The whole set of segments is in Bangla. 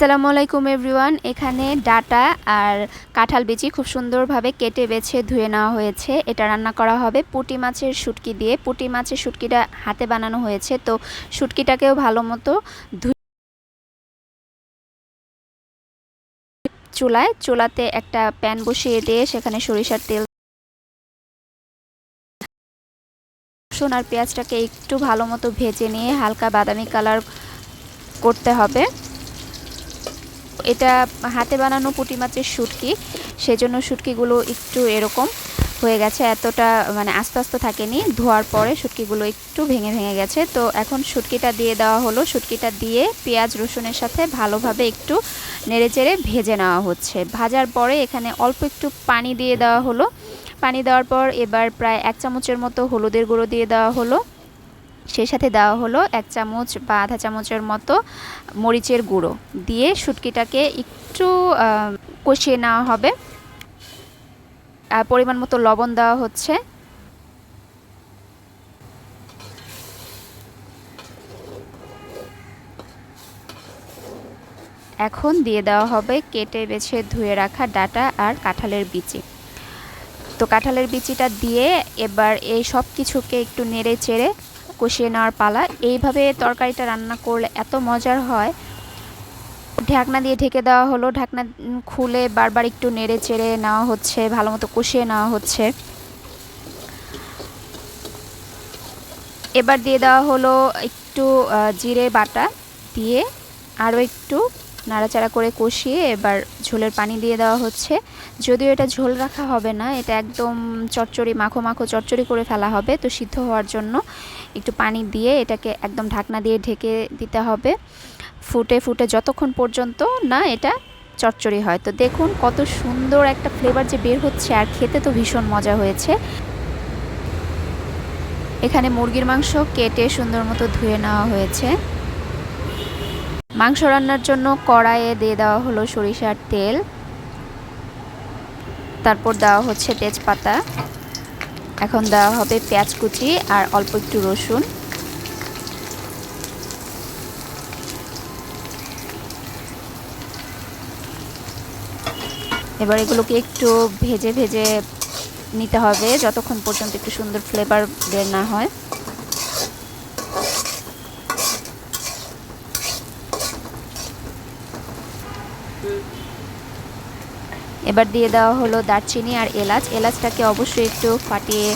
আসসালামু আলাইকুম এভরিওয়ান। এখানে ডাটা আর কাঁঠাল বিচি খুব সুন্দরভাবে কেটে বেছে ধুয়ে নেওয়া হয়েছে। এটা রান্না করা হবে পুঁটি মাছের শুটকি দিয়ে। পুঁটি মাছের শুটকিটা হাতে বানানো হয়েছে, তো শুটকিটাকেও ভালো মতো ধুয়ে চুলাতে একটা প্যান বসিয়ে দিয়ে সেখানে সরিষার তেল, রসুন আর পেঁয়াজটাকে একটু ভালো মতো ভেজে নিয়ে হালকা বাদামি কালার করতে হবে। এটা হাতে বানানো পুঁটি মাছের শুটকি, সেজন্য শুটকিগুলো একটু এরকম হয়ে গেছে, এতটা মানে আস্তে আস্তে থাকেনি। ধোয়ার পরে শুটকিগুলো একটু ভেঙে ভেঙে গেছে। তো এখন শুটকিটা দিয়ে দেওয়া হলো। শুটকিটা দিয়ে পেঁয়াজ রসুনের সাথে ভালোভাবে একটু নেড়েচেড়ে ভেজে নেওয়া হচ্ছে। ভাজার পরে এখানে অল্প একটু পানি দিয়ে দেওয়া হলো। পানি দেওয়ার পর এবার প্রায় 1 চামচের মতো হলুদের গুঁড়ো দিয়ে দেওয়া হলো। সেই সাথে দেওয়া হলো 1 চামচ বা আধা চামচের মতো মরিচের গুঁড়ো দিয়ে শুটকিটাকে একটু কষিয়ে নেওয়া হবে। আর পরিমাণ মতো লবণ দেওয়া হচ্ছে। এখন দিয়ে দেওয়া হবে কেটে বেছে ধুয়ে রাখা ডাটা আর কাঁঠালের বিচি। তো কাঁঠালের বিচিটা দিয়ে এবার এই সব কিছুকে একটু নেড়ে চেড়ে কষিয়ে নেওয়ার পালা। এইভাবে তরকারিটা রান্না করলে এত মজার হয়। ঢাকনা দিয়ে ঢেকে দেওয়া হলো। ঢাকনা খুলে বারবার একটু নেড়ে চেড়ে নেওয়া হচ্ছে, ভালো মতো কষিয়ে নেওয়া হচ্ছে। এবার দিয়ে দেওয়া হলো একটু জিরে বাটা দিয়ে আরও একটু নাড়াচাড়া করে কষিয়ে এবার ঝোলের পানি দিয়ে দেওয়া হচ্ছে। যদিও এটা ঝোল রাখা হবে না, এটা একদম চচ্চড়ি মাখো মাখো চচ্চড়ি করে ফেলা হবে। তো সিদ্ধ হওয়ার জন্য একটু পানি দিয়ে এটাকে একদম ঢাকনা দিয়ে ঢেকে দিতে হবে ফুটে ফুটে যতক্ষণ পর্যন্ত না এটা চচ্চড়ি হয়। তো দেখুন কত সুন্দর একটা ফ্লেভার যে বের হচ্ছে, আর খেতে তো ভীষণ মজা হয়েছে। এখানে মুরগির মাংস কেটে সুন্দর মতো ধুয়ে নেওয়া হয়েছে। মাংস রান্নার জন্য কড়াইয়ে দিয়ে দেওয়া হলো সরিষার তেল, তারপর দেওয়া হচ্ছে তেজপাতা। এখন দেওয়া হবে পেঁয়াজ কুচি আর অল্প একটু রসুন। এবার এগুলোকে একটু ভেজে ভেজে নিতে হবে যতক্ষণ পর্যন্ত একটু সুন্দর ফ্লেভার বের না হয়। এবার দিয়ে দেওয়া হলো দারচিনি আর এলাচ। এলাচটাকে অবশ্যই একটু ফাটিয়ে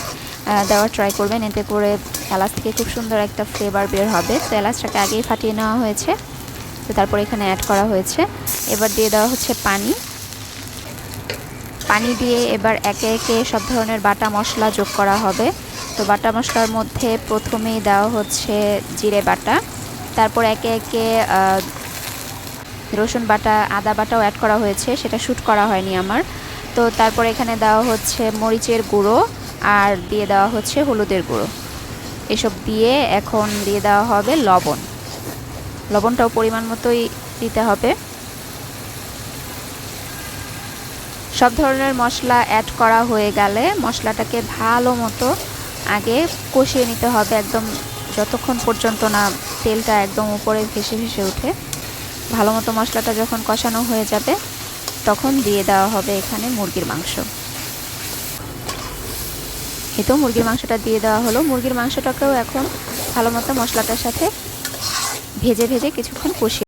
দেওয়ার ট্রাই করবেন, এতে করে এলাচ থেকে খুব সুন্দর একটা ফ্লেভার বের হবে। তো এলাচটাকে আগেই ফাটিয়ে নেওয়া হয়েছে, তো তারপর এখানে অ্যাড করা হয়েছে। এবার দিয়ে দেওয়া হচ্ছে পানি। পানি দিয়ে এবার একে একে সব ধরনের বাটা মশলা যোগ করা হবে। তো বাটা মশলার মধ্যে প্রথমেই দেওয়া হচ্ছে জিরে বাটা, তারপর একে একে রসুন বাটা আদা বাটাও অ্যাড করা হয়েছে, সেটা শ্যুট করা হয়নি আমার। তো তারপর এখানে দেওয়া হচ্ছে মরিচের গুঁড়ো আর দিয়ে দেওয়া হচ্ছে হলুদের গুঁড়ো। এসব দিয়ে এখন দিয়ে দেওয়া হবে লবণ। লবণটাও পরিমাণ মতোই দিতে হবে। সব ধরনের মশলা অ্যাড করা হয়ে গেলে মশলাটাকে ভালো মতো আগে কষিয়ে নিতে হবে, একদম যতক্ষণ পর্যন্ত না তেলটা একদম উপরে ভেসে ভেসে ওঠে। ভালো মতো মশলাটা যখন কষানো হয়ে যাবে তখন দিয়ে দেওয়া হবে এখানে মুরগির মাংস। এই তো মুরগির মাংসটা দিয়ে দেওয়া হলো। মুরগির মাংসটাকেও এখন ভালো মতো মশলাটার সাথে ভেজে ভেজে কিছুক্ষণ কষিয়ে